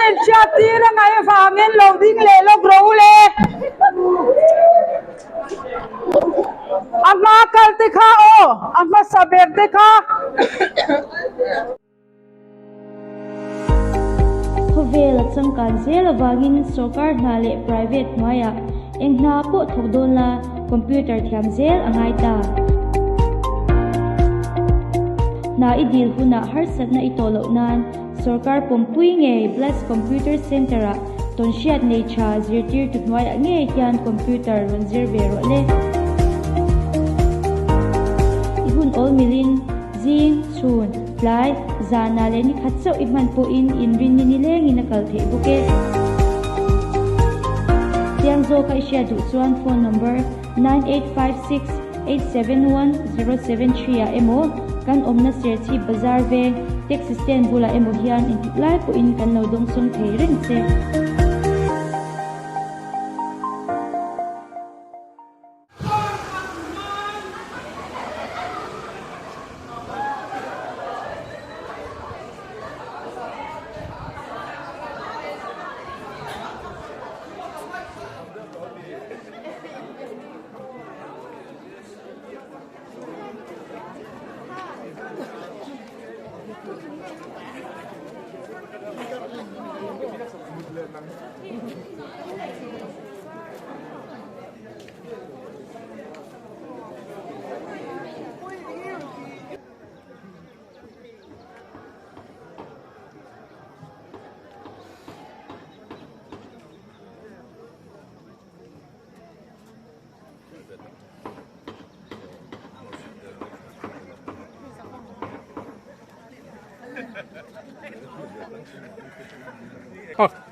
nên chia tí là ngày phạm nên lâu đi lệ lâu gấu lệ amma kal te kha o amma saber te kha Khovel changkan zel awangin sarkar hna le private maya engna po thodon la computer thiam zel angai ta na idil huna harsat na itolo nan sarkar pompui nge bless computer center a tonshiat nei cha zirtir tutmai nge hian computer ronzir vero le ihun all milin jing chun plai zana le ni khatso iman po in rin ni leng in akal the buke tiang zo kai shia du chuan phone number 9856871073 a emo kan omna serchi bazar ve taxi stand bula emo hian in tiklai po in kan lo dong song thei ren che Oh.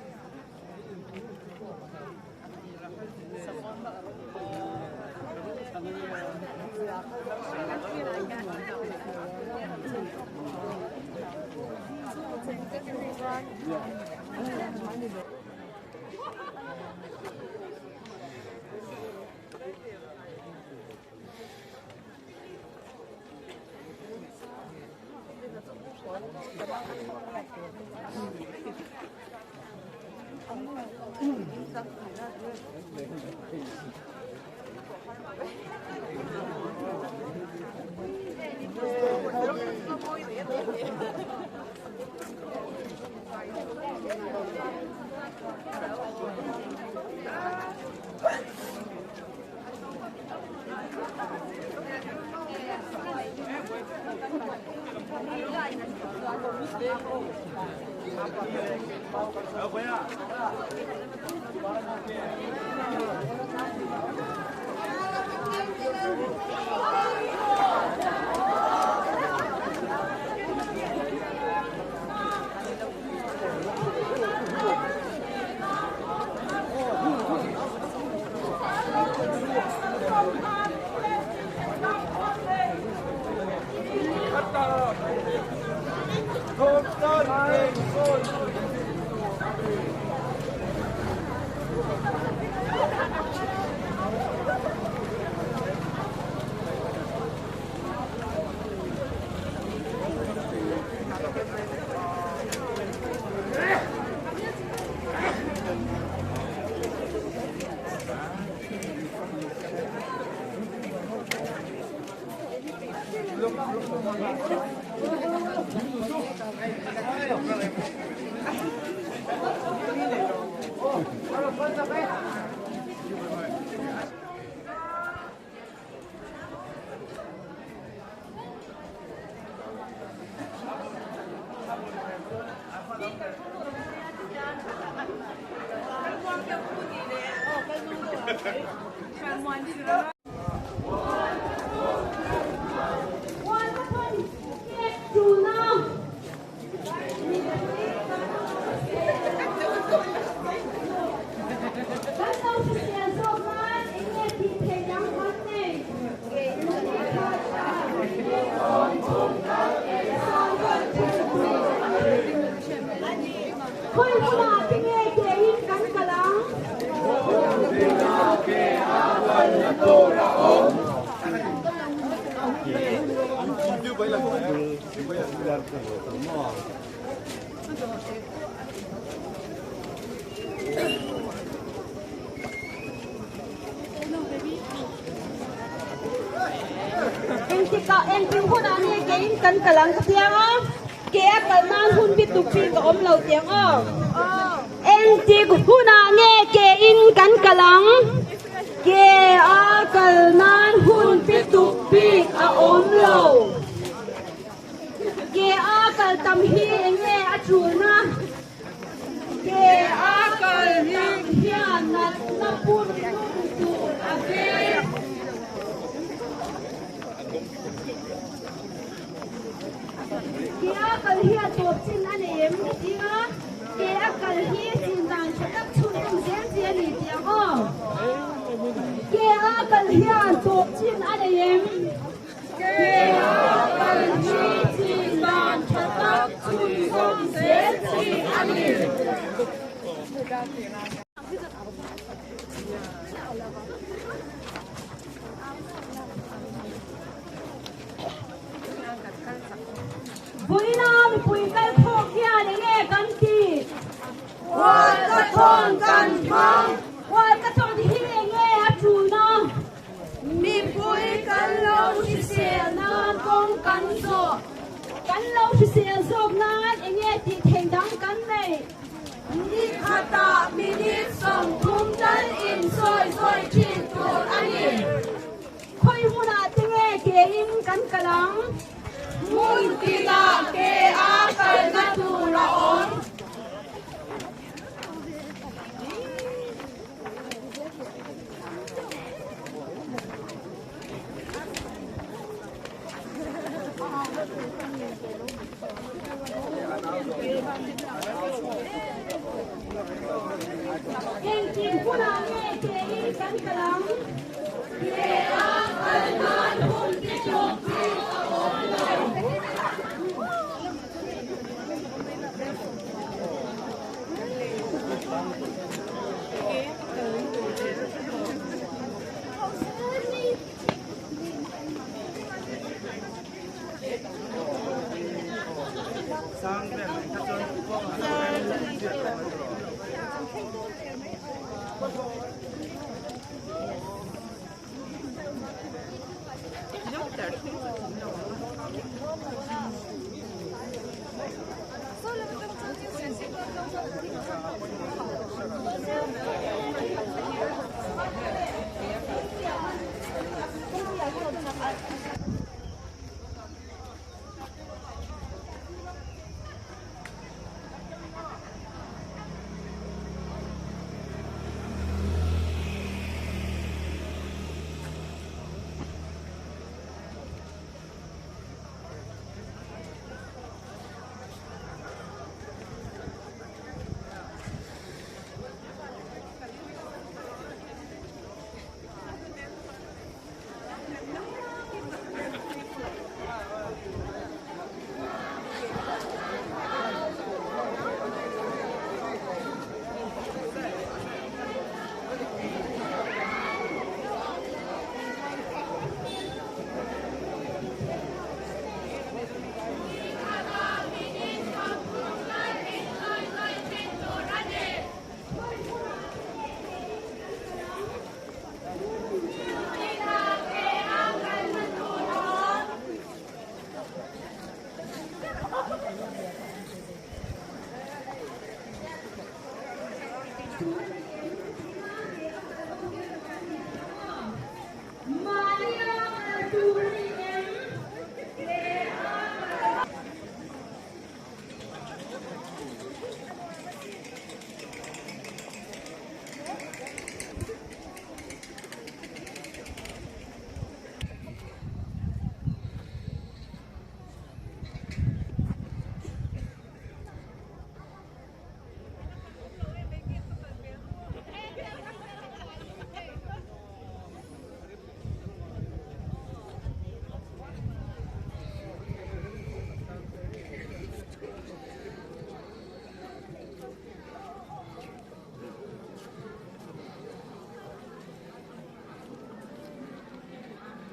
em tiếng hôn anh ấy cái cần cả lăng cái tiếng á cái cần nan hôn biết tục phi cái ôm lầu tiếng á em tiếng hôn anh ấy cái in cần cả lăng cái cần nan hôn biết tục phi cái ôm lầu cái cần tâm hi anh ấy chủ na cái cần hiền nát nát buồn kia cần hiền tốt chín anh em đi á kia cần hiền chín đàn cho các chú em xem xem đi tiếng ó kia cần hiền tốt chín anh em kia cần hiền chín đàn cho các chú em xem xem anh em vui nào mipuite thong kia để nghe căn ti Walkathon căn thong Walkathon thì nghe chủ na mipuite căn lâu thì xe nan công căn lâu thì xe sop nan nghe thì thành đăng căn này đi khata minit song thum dan in soi chin tu ani khoi huna tinge ke in kan kalang mun tila ke akal na tu raon em chim huna nghe ke in kan kalang ke akal na hun ti chok ti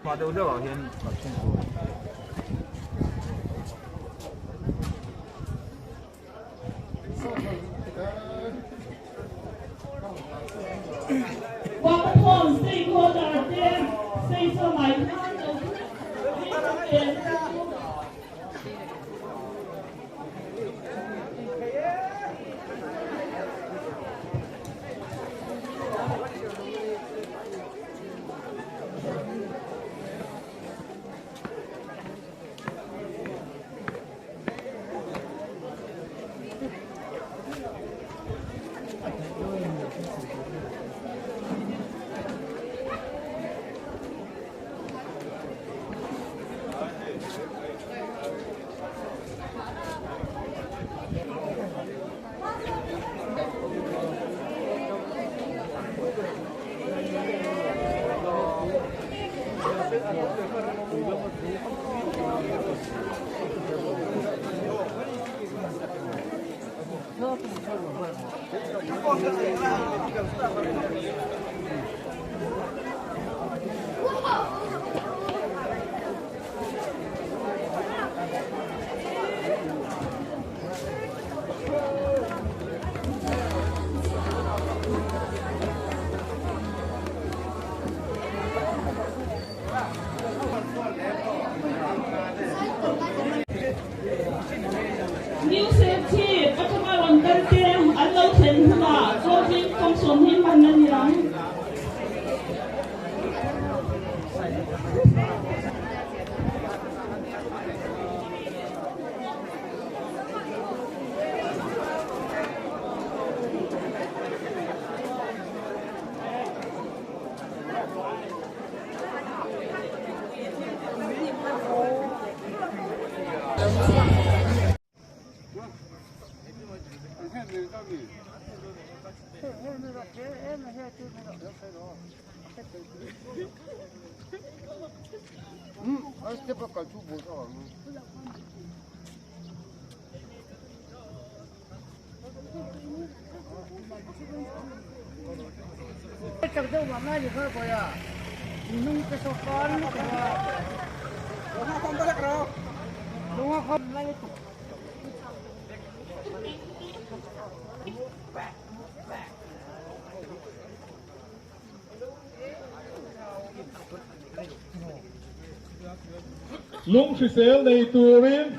花都热保险搞清楚。Walkathon stakeholder say so my New Serchhipahปัทมาวันกันเตียงอันเราเห็นหน้าโจทิ้งคงสนให้มันนั่นยัง Lung Hrisel nei turin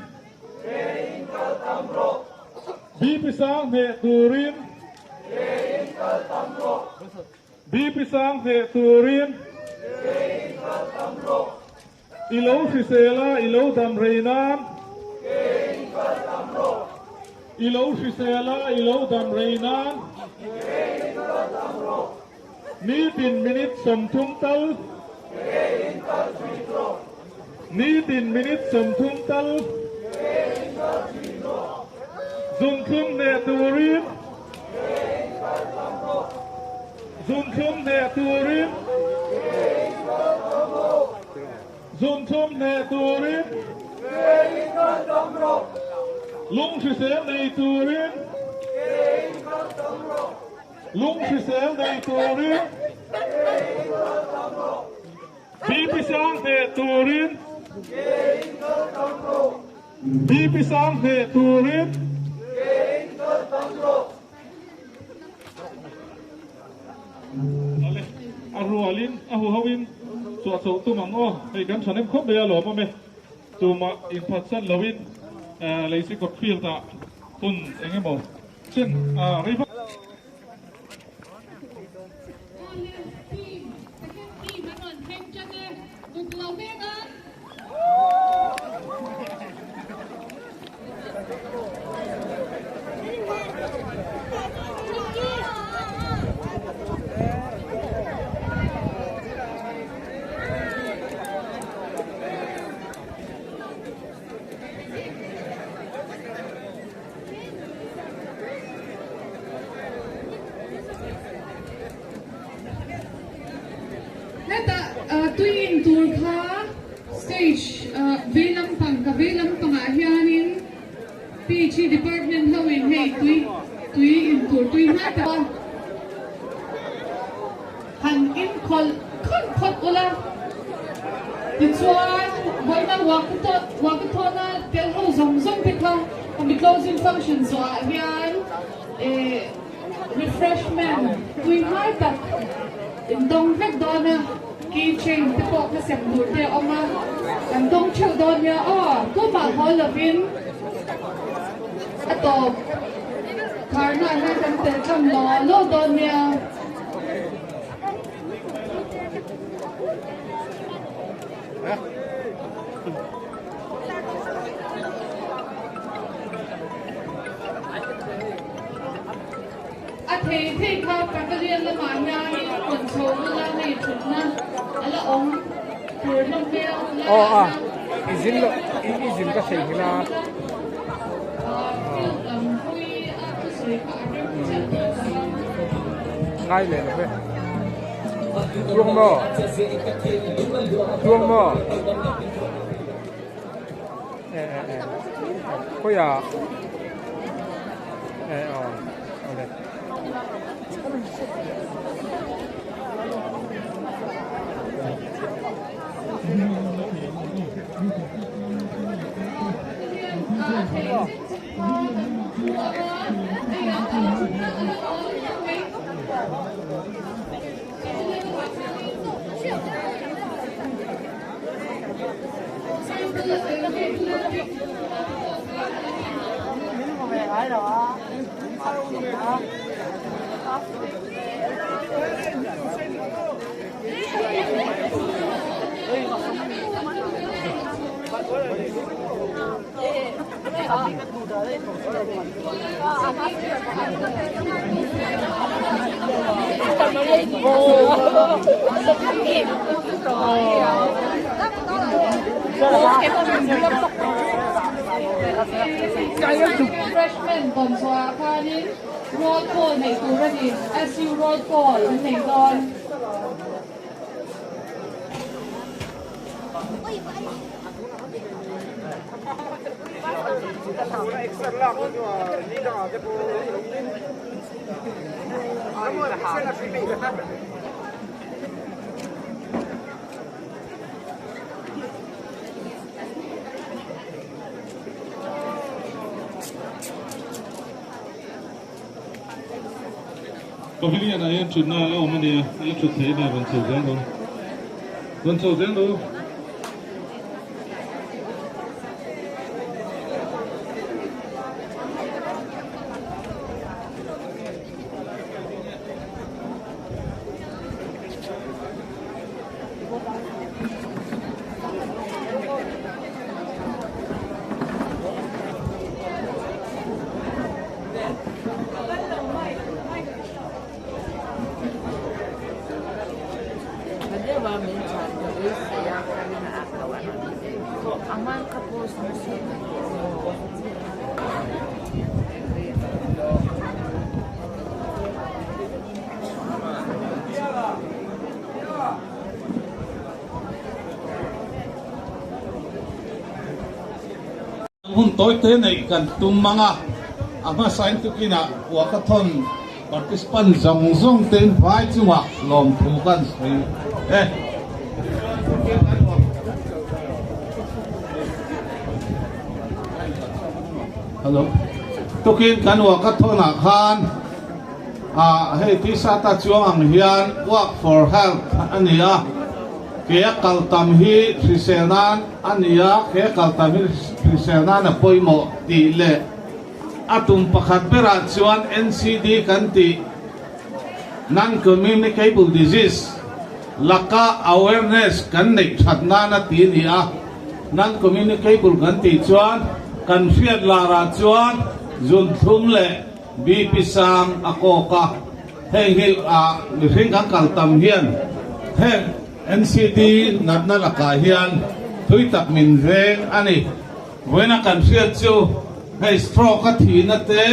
bi pisang he turin bi pisang he turin ilo Hrisela ilo dam reinan ilo Hrisela ilo dam reinan ni tin minute som thung tal ni tin minute som thung tal zoom thum ne turin zoom thum ne turin zoom thum ne turin lung Hrisel nei turin lung Hrisel nei turin bi pisang ne turin bi pisang he turin ale arualin ahu hawin so so tu mang o hei kan sanem khop be alo ma me tu ma in phat san lowin leisi kot fil ta tun engemo chen ri Tuin turkha stage velam panga hianin PG department hawin hey tui in tur tui hata han in khol khot ula tichuan boina Walkathon na tel ho zong pitla on the closing function so hian refreshment tui hata in dong vek dona keychain te pok na sem dur te oma kan dong cheu don ya ko ma hol lovin atop karna na kan te kam lo don ya thei kha pavilion la ma nya ni kon so la nei thut na ala ong tur long me la izin ka sei hila ngay lên rồi chuông mò có giờ ok Freshman còn xóa pha đến road call này từ ra đi SU road call này còn Pavilion này chụp na lâu mà đi, chụp thế này vẫn sầu dáng đâu, vẫn sầu dáng đâu. Hun toy te nei kan tum manga ama sign tu kina Walkathon participant zong ten vai chuwa lom thu kan sei hello tokin kan Walkathon a khan hey tisa ta chuang ang hian work for health ania ke kaltam hi Hrisel nan ania ke kaltam hi Hrisel nan a poimo ti le atum pakhat bera chuan NCD kan ti non communicable disease laka awareness kan nei thatna na ti ni a non communicable kan ti chuan kan fiat lara chuan zun thum le BP sang akoka heng hil a mi hring kan kaltam hian heng NCD natna laka hian thui tak min veng ani wena kan fiat chu hei stroke ka thina te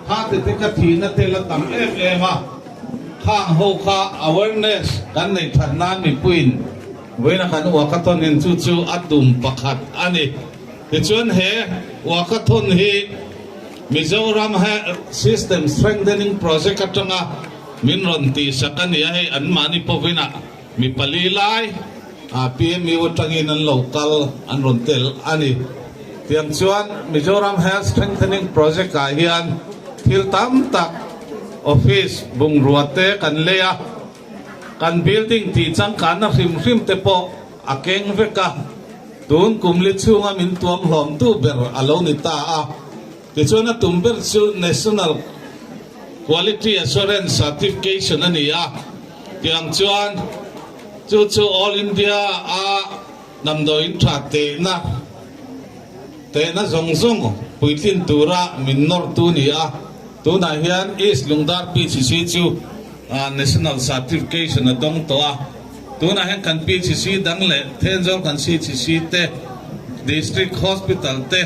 heart attack ka thina te la tam ema khang ho kha awareness kan nei thanna mi puin wena kan Walkathon in chu atum pakhat ani ti chuan he Walkathon hi Mizoram system strengthening project atanga min ron ti sakani hei an mani povina mi palilai PMU tangin an local an ron tel ani tiang chuan Mizoram Health Strengthening Project ka hian thil tam tak office bung ruate kan leya kan building ti chang kan hrim te po akeng veka tun kumli chunga min tuam hlom tu ber alo ni ta a ti chuan a tumber chu National Quality Assurance Certification ani a tiang chuan chu All India a namdoin tha te na zong puitin tura minor tu ni a tu na hian East Lungdar PCC chu national certification a dong to a tu na hian kan PCC dang le Thenjol kan CCC te district hospital te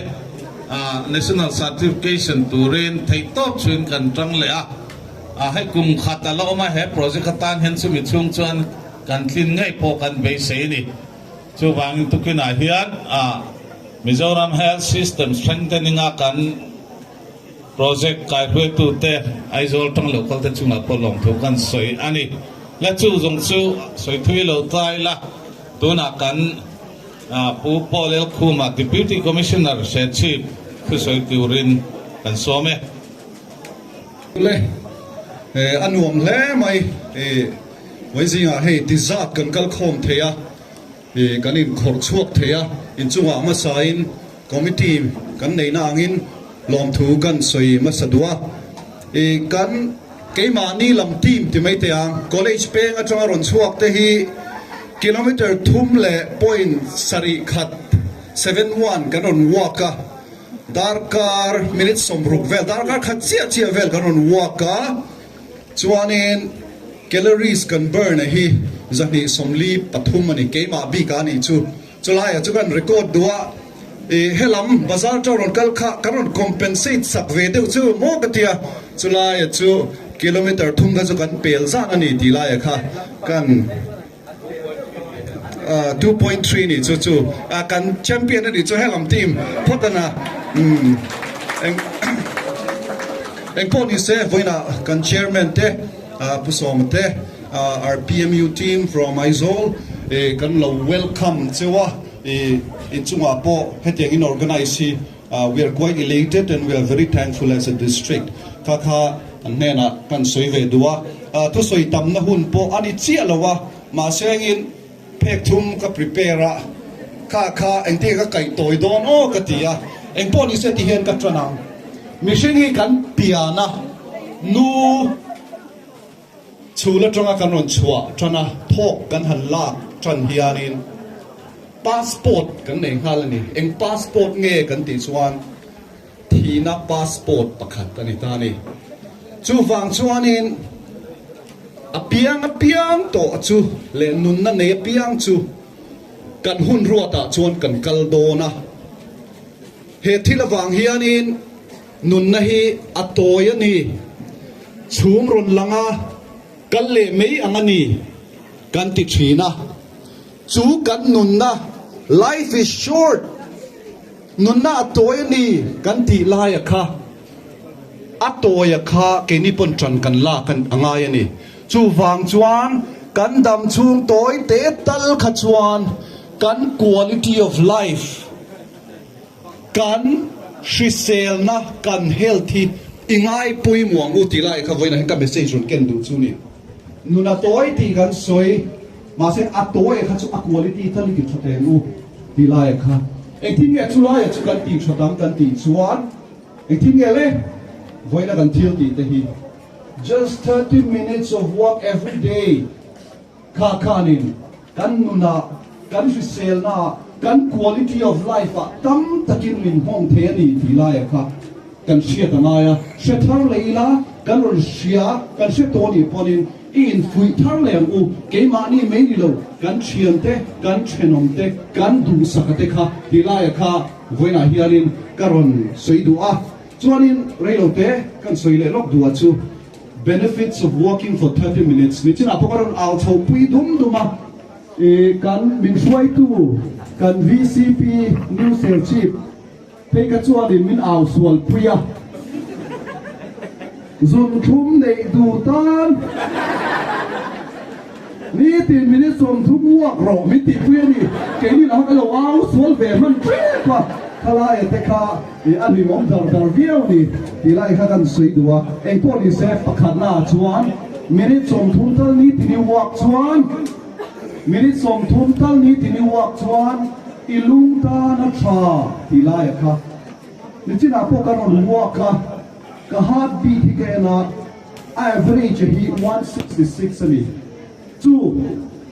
national certification turin thei top chuin kan tang le a hai kum khata lo ma he project tan hen chu mi chung chuan kan thlin ngai po kan be sei ni chu wang tu kina hian Mizoram Health System Strengthening a kan project kai hui tu te aizol tang local te chunga po long thu kan soi ani la chu zong chu soi thui lo tai la tuna kan pu polel khuma deputy commissioner Serchhipah khu soi turin kan some le anuam hle mai wai zinga hei tizat kan kal khom theya kan in khor chuak theya in chunga ma sain committee kan nei na angin lom thu kan soi ma sadua kan keima ni lam team ti mai te ang college peng atanga ron chuak te hi kilometer thum le point sari khat 71 kan ron waka darkar minute sombruk vel darkar khat chia vel kan ron waka chuanin calories kan burn hi zani somli pathum ani keima bi ka ni chu chulai chu kan record dua helam bazar toron kalkha karon compensate sak ve deu chu mo katia chulai chu kilometer thum ga chu kan pel za ani tilai kha kan 2.3 ni chu kan champion ani chu helam team photana eng poni se voina kan chairman te pusom te our PMU team from Hrisel kan lo welcome chewa in chunga po hetiang in organize we are quite elated and we are very thankful as a district kha anena kan soi ve duwa tu soi tam na hun po ani chia lowa ma sengin phek thum ka prepare kha engte ka kai toy don o ka tia eng po ni se ti hen ka tranang mission hi kan piana nu chula tonga kan ron chua trana thok kan han lak tran hianin passport kan nei halani eng passport nge kan ti chuan thina passport pakhat ani ta ni chu wang chuanin apiang to chu le nun na nei apiang chu kan hun ruata chuan kan kaldona he thila wang hianin nun na hi atoy ani chum ron langa kan le mei angani kan ti thina chu kan nun na life is short nun na atoy ani kan ti lai kha atoy kha ke ni pon tran kan la kan angai ani chu wang chuan kan dam chung toy te tal kha chuan kan quality of life kan Hrisel na kan healthy ingai pui muang uti lai kha voina ka message ron ken du chu ni nuna toy ti kan soi ma se atoy kha chu quality thali ki thote nu ti lai kha ek tin nge chu lai chu kan ti thotam kan ti chuan ek tin nge le voina kan thil ti te hi just 30 minutes of walk every day kha khanin kan nuna kan Hrisel na kan quality of life tam takin min hong the ni ti lai kha kan sia ta maya sia thar leila kan ron sia kan sia to ni ponin in fui thar le u ke ma ni me ni lo kan chiam te kan chenom te kan du sakate kha ti lai kha voina hialin karon soi du a chuanin reilo te kan soi le lok du a chu benefits of walking for 30 minutes ni china pokaron au chau pui dum duma kan min suai tu kan VCP New Serchhipah pe ka chuanin min au sual puya zum thum nei du tan ni tin min som thum wak ro mi ti puya ni ke ni la ka lo au sual ve man pa khala e te kha ani mom dar viau ni ti lai kha kan sui duwa eng po ni se pakhat na chuan minute som thum tal ni ti ni wak chuan minute som thum tal ni ti ni wak chuan ilung ta na tha ti lai kha ni china po kan on wak ka heartbeat hi ke na average hi 166 ani chu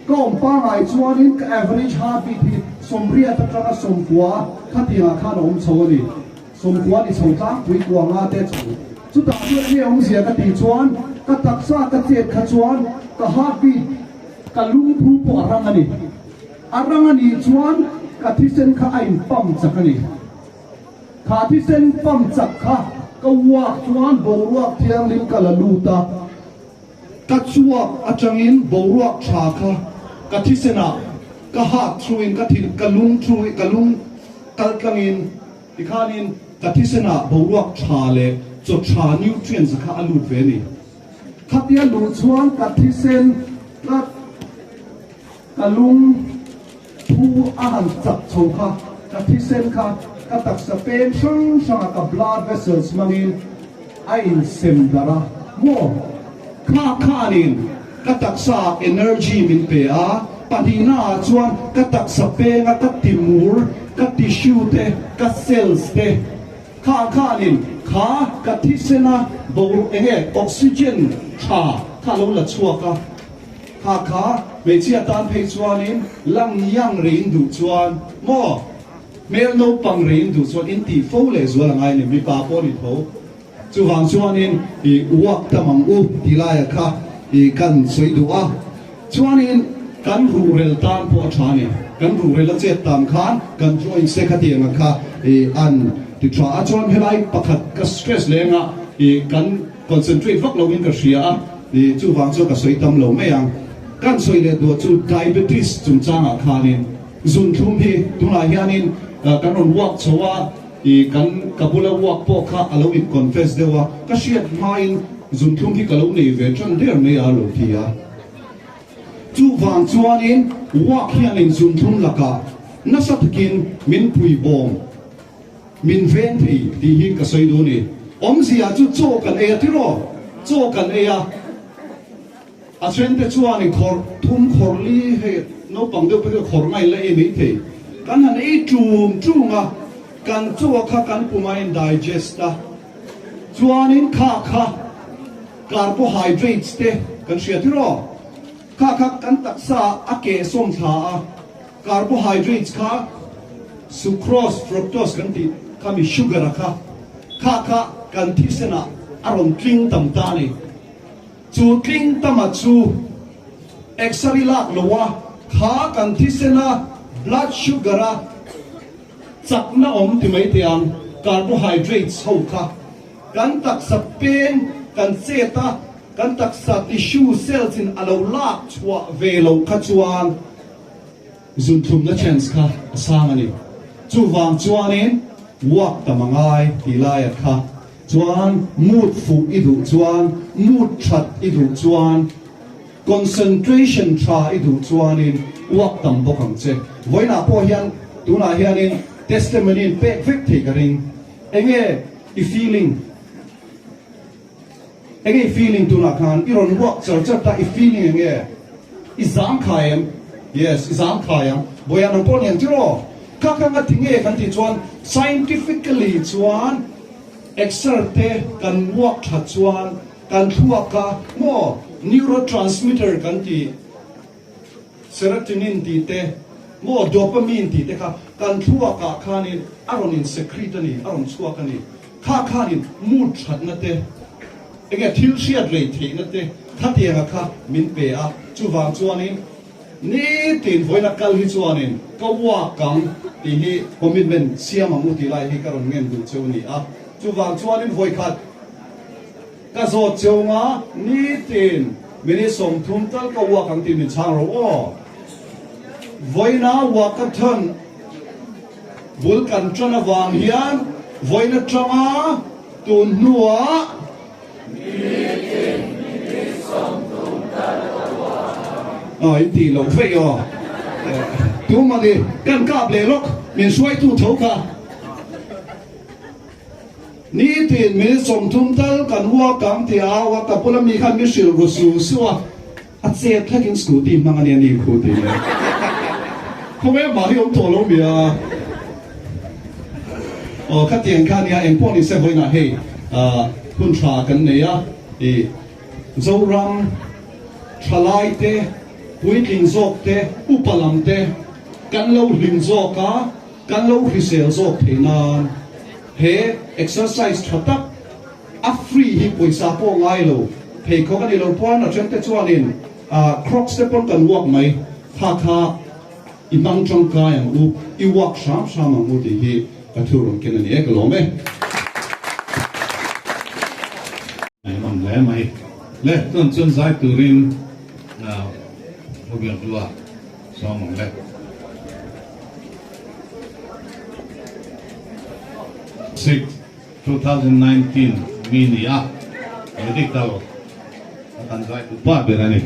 kom pa ngai chuan in ka average heartbeat hi somria ta tanga somkwa khatia khan om chawani somkwa ni chawta pui kwa nga te chu ta ni ong sia ka ti chuan ka taksa ka chet kha chuan ka heartbeat ka lung phu po arangani chuan ka thisen kha ain pam chakani kha thisen pam chak kha ka wa chuan boruak thiang lim kala luta ka chuak atangin boruak tha kha ka thisena ka ha thruin ka thil kalung thrui kalung kaltlangin ikhanin ka thisena boruak tha le cho cha nutrients kha alut ve ni khatia lu chuan kathisen la kalung thu a han chak chho kha kathisen kha katak sa pen sang ka blood vessels mangin a in sem dara mo kha nin katak sa energy min pe a panina chuan katak sa pe nga katimur ka tissue te ka cells te kha nin kha kathisena bo enge oxygen kha lo la chuaka kha me chia tan phei chuanin lang yang rin du chuan mo mel no pang rin du chuan in ti fo le zual ngai ni mi pa po ni tho chu wang chuanin I uak tamang u ti la ya kha I kan soi du a chuanin kan rural tan po thani kan rural la che tam khan kan join se khati nga kha an ti tra a chuan helai pakhat ka stress lenga kan concentrate vak lo in ka ria chu wang chu ka soi tam lo me yang kan soi le do chu diabetes chung changa khanin zun thum hi tuna hianin kan on wak chowa kan kabula wak po kha alo in confess dewa ka shiat main zun thum hi kalo nei ve chan der me a lo thia chu wang chuanin wak hianin zun thum laka nasatkin min pui bom min ven thi ti hi ka soi do ni om zia chu cho kan e ti ro cho kan e a a chen te chuanin khor thum khor li he no pang de pe khor ngai le e mi the kan han e chunga kan chuwa kha kan pumain digesta chuanin kha carbohydrates te kan sia ti ro kha kan taksa ake som tha carbohydrates kha sucrose fructose kan ti kami sugar kha kan thisena aron tling tam ta ni chu tling tama chu exari lak lowa kha kan thisena blood sugar chakna om ti mai tiang carbohydrates ho kha kan tak sa pen kan cheta kan tak sa tissue cells in alo lak chwa velo kha chuan zun thum na chance kha asang ani chu wang chuanin wak tamangai tilaya kha chuan mood fu idu chuan mood that idu chuan concentration tha idu chuanin wak tam bokang che voina po hian tuna hianin testimony pek vek the karing enge feeling tuna khan iron wak char ta feeling enge izam khayam yes izam khayam boya nang pon yang tiro kakanga tinge kan ti chuan scientifically chuan exerte kan wak tha chuan kan thuaka mo neurotransmitter kan ti serotonin ti te mo dopamine ti te kha kan thuaka khanin aronin secrete ani aron chuaka ni khanin mood that na te enge thil siat rei the na te thatianga kha min pe a chuwang chuanin ni tin voina kal hi chuanin ka wa kang ti hi commitment siam amu ti lai hi karon ngen du chuni a chuwang chuanin voi khat ka zo chunga ni tin mini som thum tal ka wa kang tin chang ro o voina Walkathon vulkan chana wang hian voina changa tun nuwa in ti lo fe yo tu ma ni kan kap le lok min suai tu tho ka ni tin min som thum tal kan wa kam ti a wa ta pula mi khan mi sil ru su suwa a che thakin scooty mangani ni khu ti le ko me ma hi om to lo mi a o kha tian kha ni a en po ni se voi na he hun tra kan ne ya e zo ram thalai te puitling zok te upalam te kan lo lim zoka kan lo Hrisel zok theinan he exercise thatak a free hi poisa po ngai lo thei kho kan lo pon a chen te chuanin crocs te pon kan wak mai kha imang chong ka yang u I wak sham u ti hi ka thurun ken ani ek lo me ai mong le mai le ton chun zai turin hobian tua so mong le 6 2019 Minia medical akan saya lupa berani.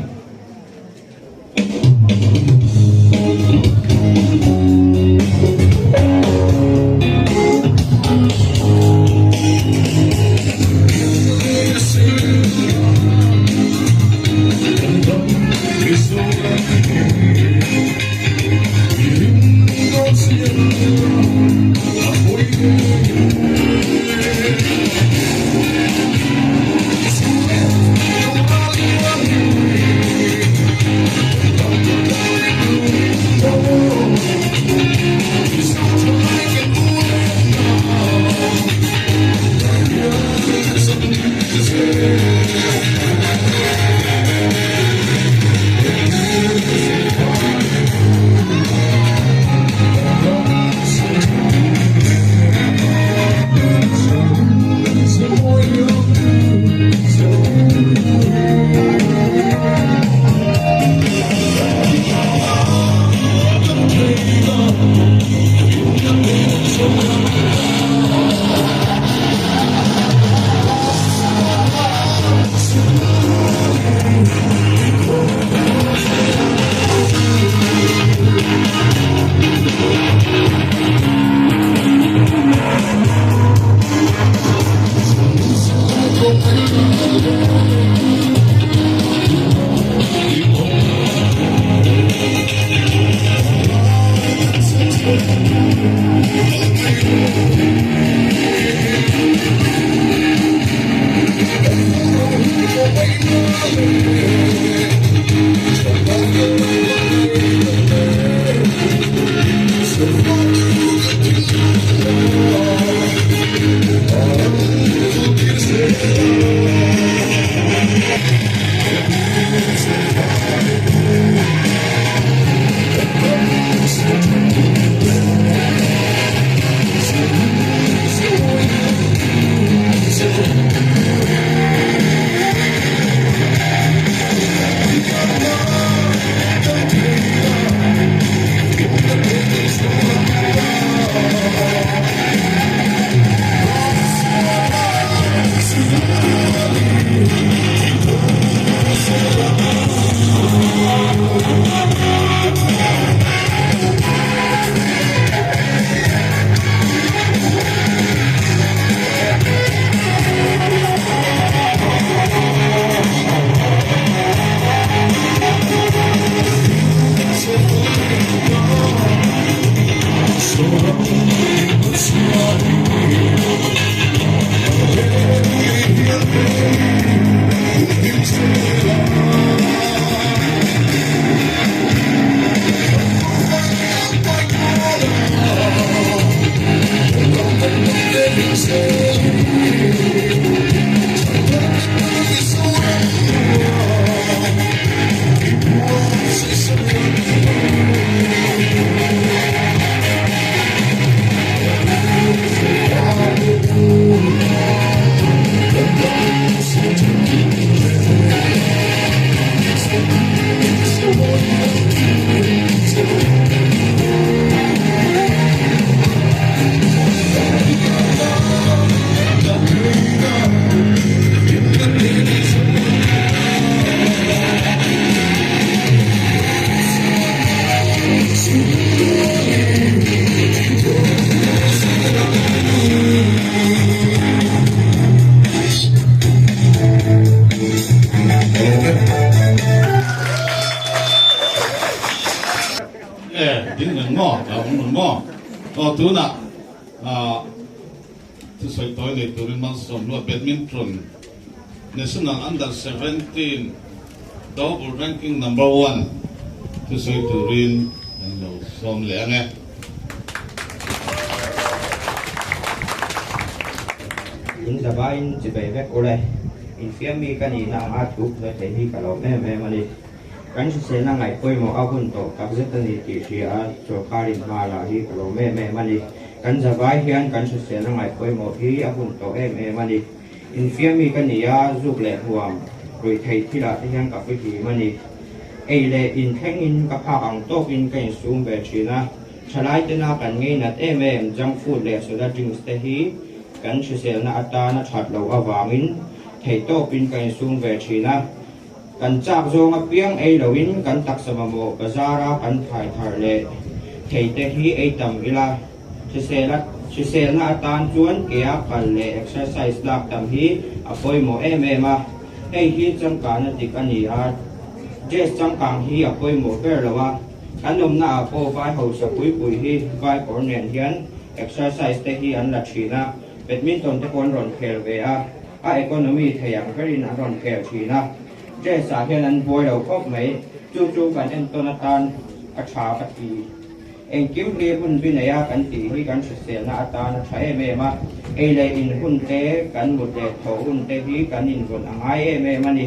Tuna to say toilet to Rimanson, badminton, national under 17, double ranking number 1 to say to Rin and Som Leange. In the vine, the baby Ole, in Fiammy Canina, I took the Tehika, Memani. Kansu sena ngai koi mo ahun to kabzeta ni ti sia cho karin mala hi kalo me mani kan zawai hian kansu sena ngai koi mo hi ahun to mani in fiami kania zuk le huam roi thei thila hian ka hi mani eile in thengin ka pha ang tok in kai sum be china chalai te na kan ngei nat junk food le soda drinks te hi kan Hrisel na atana that lo awangin thei to pin kan sung ve thina kan chak zonga piang ei loin kan taksamamo bazara kan thai thar le thei te hi ei tam ila Hrisel na atan chuan kea kal le exercise lak tam hi apoi mo ma ei hi changka na tik ani a jes changkang hi apoi mo per lawa kanom na apo vai ho sa pui hi vai kornen hian exercise te hi an la thina badminton te kon ron khel ve a economy theyang verin an ron khel thina jes a hian an boi lo khop mai chu kan en tonatan a tha pati en kim le hun binaya kan ti hi kan Hrisel na atan thae ma ei le in hun te kan mut le tho hun te hi kan in ron angai ma ni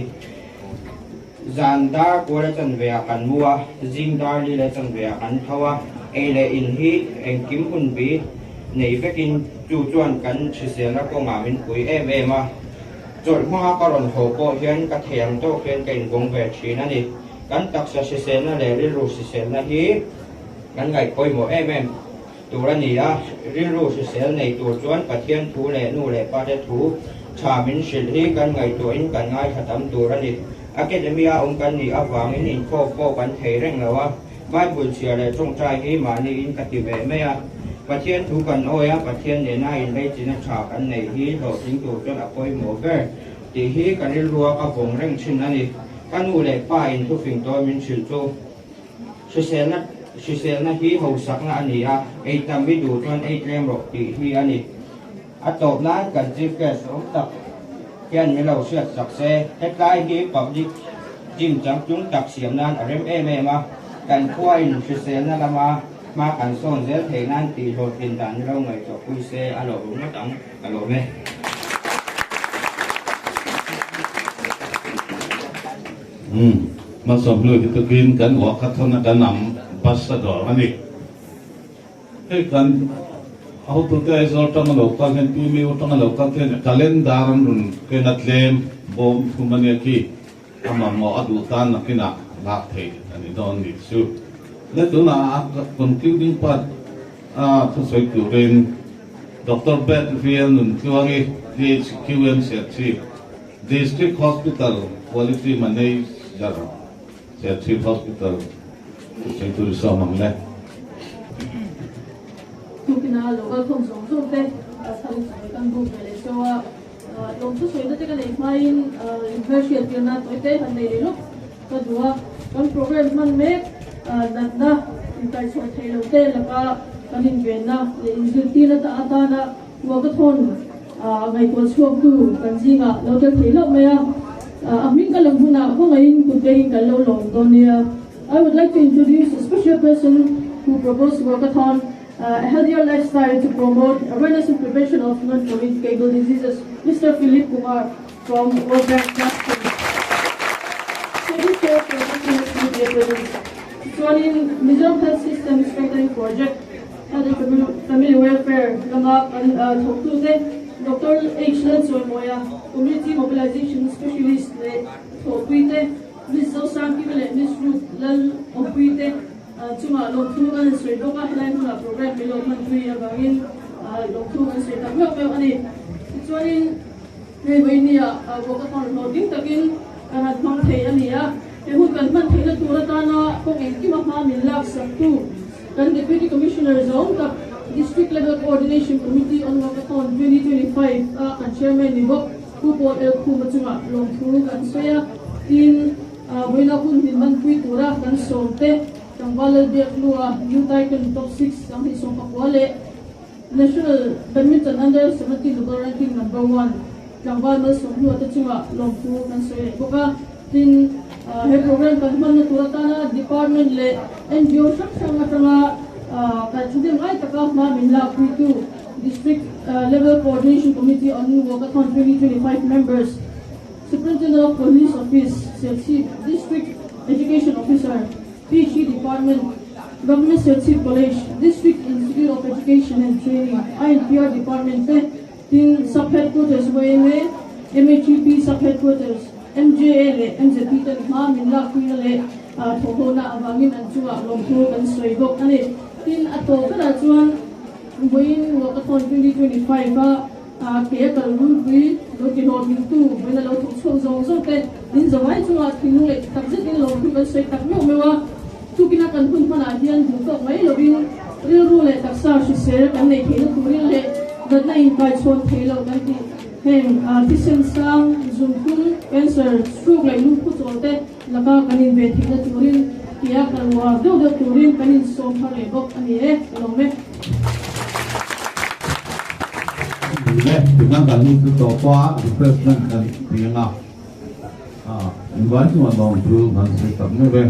zanda ko le chan ve kan mua jing dar li le chan ve kan thawa ei le in hi en kim hun bi nei vekin chu chuan kan Hrisel na ko ma min pui ma chol ma ka ron ho ko hian ka theng to hian kain gong ve thina ni kan taksa Hrisel na le ri ru Hrisel na hi kan ngai koi mo turani a rilru Hrisel nei tur chuan pathian thu le nu le pa te thu cha min sil hi kan ngai tu in kan ngai khatam turani academia kan ni awangin in ko kan thei reng lawa bible sia le trong trai hi mani in ka ti ve me a pathian thu kan oya pathian ne na in le chin cha kan nei hi lo ting tu chuan a koi mo ver ti hi kan rilru ka bong reng chin ani kan nu le pa in thu fing to min sil chu Hrisel na hi ho sak na ani a ei tam mi du chuan ei tlem ro ti hi ani a top na kan chief guest om tak hian mi lo siat sak se hetlai hi public jim chang chung tak siam nan arem ma kan khuain Hrisel na lama ma kan son zel thei nan ti lo tin dan lo ngai to pui se a lo ma tang a lo me mà sớm lười thì tôi kiến cần Walkathon đã nằm ambassador anh ấy cái cần hậu tôi cái giờ trong lâu các cái team yêu trong lâu các cái calendar run cái nát lem bom kumania ki ama mo adu tan na kina lak thei anh ấy don đi su lấy tôi là concluding part tôi sẽ kêu lên Dr. Bedfield nun kêu anh DHQM Serchhipah District Hospital Quality Manager Serchhipah Hospital sẽ tôi sao mang lên tu kina local không giống giống thế sao phải căn bộ về cho lòng số số đó cái này mai university tiền na tối tết hành này lúc cái đó cái program man make đặt na cái số thay đầu tiên là cái hình quyền na để institute na ta na Walkathon ngày qua suốt tu cái gì ngà lâu cho thấy lâu mấy mình cái lòng huna không ngày cũng cái lâu lòng đó nè. I would like to introduce a special person who proposed Walkathon, a healthier lifestyle to promote awareness and prevention of non-communicable diseases, Mr. Philip Kumar from World Bank Trust. It's one in Mizoram Health System Strengthening Project, Health and Family Welfare, talk to Dr. H. Lansoy Moya, Community Mobilization Specialist, talk with Miss Zosam Kibele, Miss Ruth Lal Opuite, Chuma Loktu and Sri Doka Hilaima program below country abangin Loktu and Sri Takyo Ani. It's one in Revania, Walkathon Holding Takin, and at Monte Ania, who can maintain the Turatana, Kong Kimapa Milak Saktu, and Deputy Commissioner Zone, the District Level Coordination Committee on Walkathon 2025, and Chairman Nibok, Kupo El Kumachuma, Loktu and Soya, in Wena kun hinman pui tura kan sorte tangwal biak lua yutai kan top 6 ang hisong kakwale National Badminton Under 17 global ranking number 1 tangwal mal song lua tachunga longpu kan soye boka tin he program kan man na tura tana department le NGO shak sanga tanga kan chudim ai taka ma minla pui tu district level coordination committee on Walkathon 2025 members Superintendent of Police Office, Serchhipah District Education Officer, PhD Department, Government Serchhipah College, District Institute of Education and Training, INPR Department, in Sub-Headquarters, WMA, MHEP Sub-Headquarters, MJL, MZP, Minla, Kuinale, Tohona, Abangin, and Chua, Longpo, and Soibok, and in Atoka, Chuan, Walkathon 2025, kia ka runpui lo ki lo min tu me lo thuk chho zo zo te din zo mai chunga thinu le tak je din lo thu kan sei tak me me wa tu kina kan hun phana hian du to mai lo bin ril ru le tak sa shi se kan nei thei tu rin le dat na in kai chon thei lo kan ti heng artisan sang zum kun cancer stroke le lu khu chol te laka kan in ve thei na tu rin kia kan wa do do tu rin kan in som pha le bok ani e lo me dengan kami itu topa represent dan dengan invite semua orang tu masih tak nebe